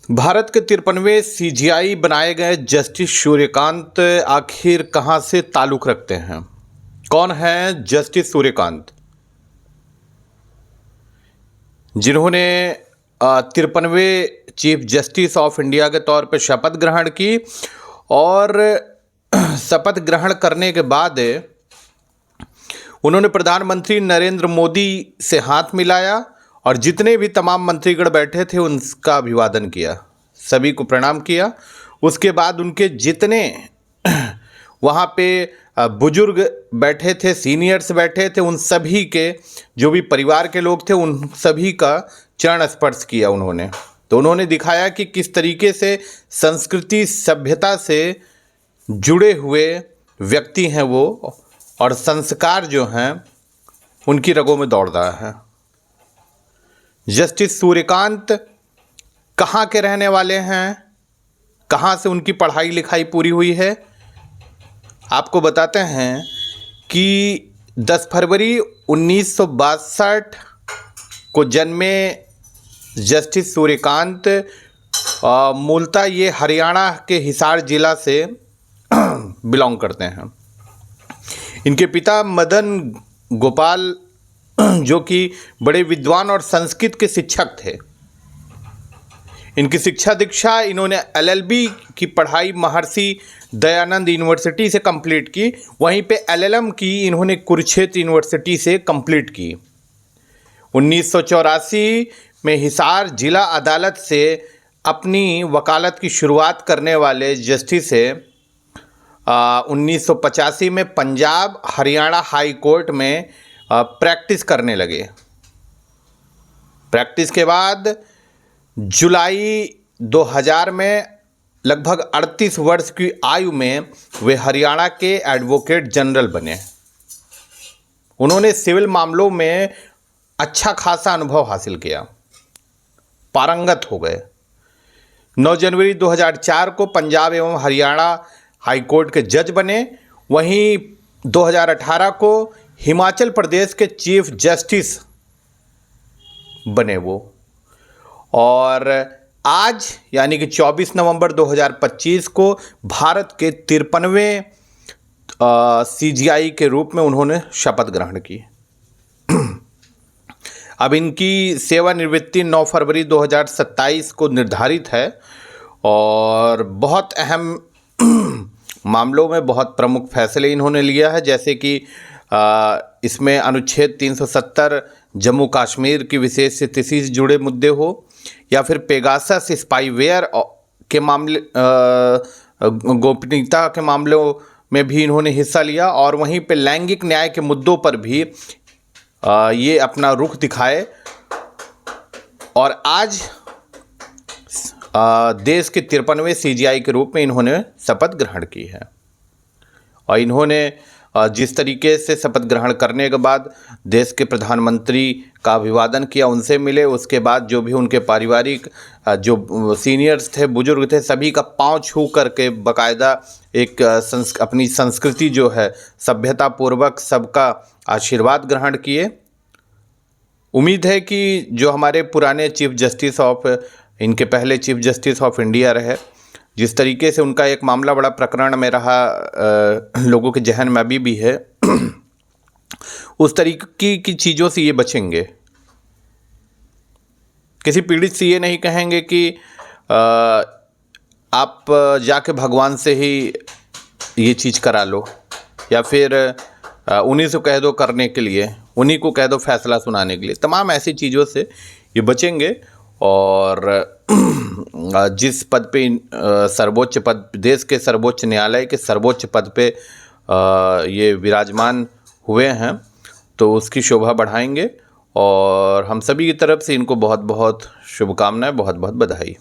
भारत के 53वें सीजीआई बनाए गए जस्टिस सूर्यकांत आखिर कहां से ताल्लुक रखते हैं? कौन है जस्टिस सूर्यकांत, जिन्होंने 53वें चीफ जस्टिस ऑफ इंडिया के तौर पर शपथ ग्रहण की और शपथ ग्रहण करने के बाद उन्होंने प्रधानमंत्री नरेंद्र मोदी से हाथ मिलाया और जितने भी तमाम मंत्रीगण बैठे थे उनका अभिवादन किया, सभी को प्रणाम किया। उसके बाद उनके जितने वहाँ पे बुजुर्ग बैठे थे, सीनियर्स बैठे थे, उन सभी के जो भी परिवार के लोग थे उन सभी का चरण स्पर्श किया उन्होंने। तो उन्होंने दिखाया कि किस तरीके से संस्कृति सभ्यता से जुड़े हुए व्यक्ति हैं वो, और संस्कार जो हैं उनकी रगों में दौड़ रहा है। जस्टिस सूर्यकांत कहाँ के रहने वाले हैं, कहाँ से उनकी पढ़ाई लिखाई पूरी हुई है, आपको बताते हैं कि 10 फरवरी 1962 को जन्मे जस्टिस सूर्यकांत मूलतः ये हरियाणा के हिसार जिला से बिलोंग करते हैं। इनके पिता मदन गोपाल जो कि बड़े विद्वान और संस्कृत के शिक्षक थे। इनकी शिक्षा दीक्षा इन्होंने एलएलबी की पढ़ाई महर्षि दयानंद यूनिवर्सिटी से कंप्लीट की, वहीं पे एलएलएम की इन्होंने कुरुक्षेत्र यूनिवर्सिटी से कंप्लीट की। 1984 में हिसार जिला अदालत से अपनी वकालत की शुरुआत करने वाले जस्टिस से 1985 में पंजाब हरियाणा हाई कोर्ट में प्रैक्टिस करने लगे। प्रैक्टिस के बाद जुलाई 2000 में लगभग 38 वर्ष की आयु में वे हरियाणा के एडवोकेट जनरल बने। उन्होंने सिविल मामलों में अच्छा खासा अनुभव हासिल किया, पारंगत हो गए। 9 जनवरी 2004 को पंजाब एवं हरियाणा हाई कोर्ट के जज बने। वहीं 2018 को हिमाचल प्रदेश के चीफ जस्टिस बने वो, और आज यानी कि 24 नवंबर 2025 को भारत के 53वें सीजीआई के रूप में उन्होंने शपथ ग्रहण की। अब इनकी सेवानिवृत्ति 9 फरवरी 2027 को निर्धारित है और बहुत अहम मामलों में बहुत प्रमुख फैसले इन्होंने लिया है, जैसे कि इसमें अनुच्छेद 370 जम्मू कश्मीर की विशेष स्थिति से जुड़े मुद्दे हो, या फिर पेगासस स्पाईवेयर के मामले, गोपनीयता के मामलों में भी इन्होंने हिस्सा लिया, और वहीं पे लैंगिक न्याय के मुद्दों पर भी ये अपना रुख दिखाए। और आज देश के 53वें सीजीआई के रूप में इन्होंने शपथ ग्रहण की है। और इन्होंने जिस तरीके से शपथ ग्रहण करने के बाद देश के प्रधानमंत्री का अभिवादन किया, उनसे मिले, उसके बाद जो भी उनके पारिवारिक जो सीनियर्स थे, बुजुर्ग थे, सभी का पांव छू करके बाकायदा एक अपनी संस्कृति जो है सभ्यता पूर्वक सबका आशीर्वाद ग्रहण किए। उम्मीद है कि जो हमारे पुराने चीफ जस्टिस ऑफ, इनके पहले चीफ जस्टिस ऑफ इंडिया रहे, जिस तरीके से उनका एक मामला बड़ा प्रकरण में रहा, लोगों के जहन में अभी भी है, उस तरीके की चीज़ों से ये बचेंगे। किसी पीड़ित से ये नहीं कहेंगे कि आप जाके भगवान से ही ये चीज़ करा लो, या फिर उन्हीं से कह दो करने के लिए, उन्हीं को कह दो फैसला सुनाने के लिए। तमाम ऐसी चीज़ों से ये बचेंगे और जिस पद पे सर्वोच्च पद, देश के सर्वोच्च न्यायालय के सर्वोच्च पद पे ये विराजमान हुए हैं, तो उसकी शोभा बढ़ाएंगे। और हम सभी की तरफ से इनको बहुत बहुत शुभकामनाएं, बहुत बहुत बधाई।